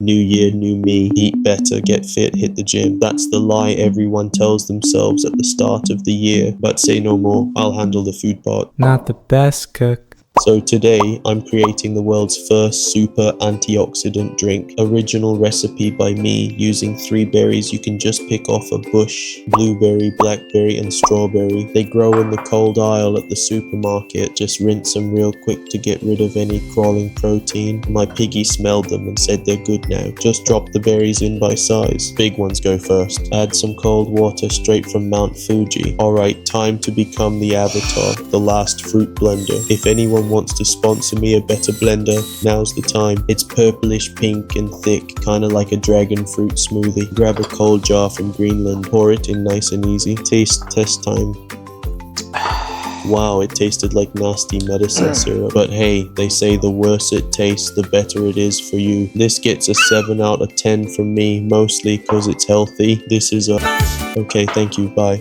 New year, new me, eat better, get fit, hit the gym. That's the lie everyone tells themselves at the start of the year. But say no more, I'll handle the food part. Not the best cook. So today, I'm creating the world's first super antioxidant drink. Original recipe by me, using 3 berries you can just pick off a bush: blueberry, blackberry, and strawberry. They grow in the cold aisle at the supermarket. Just rinse them real quick to get rid of any crawling protein. My piggy smelled them and said they're good now. Just drop the berries in by size. Big ones go first. Add some cold water straight from Mount Fuji. Alright, time to become the avatar, the last fruit blender. If anyone wants to sponsor me a better blender, now's the time. It's purplish pink and thick, kinda like a dragon fruit smoothie. Grab a cold jar from Greenland, pour it in nice and easy. Taste test time. Wow, it tasted like nasty medicine syrup. But hey, they say the worse it tastes, the better it is for you. This gets a 7 out of 10 from me, mostly cause it's healthy. This is a... Okay, thank you, bye.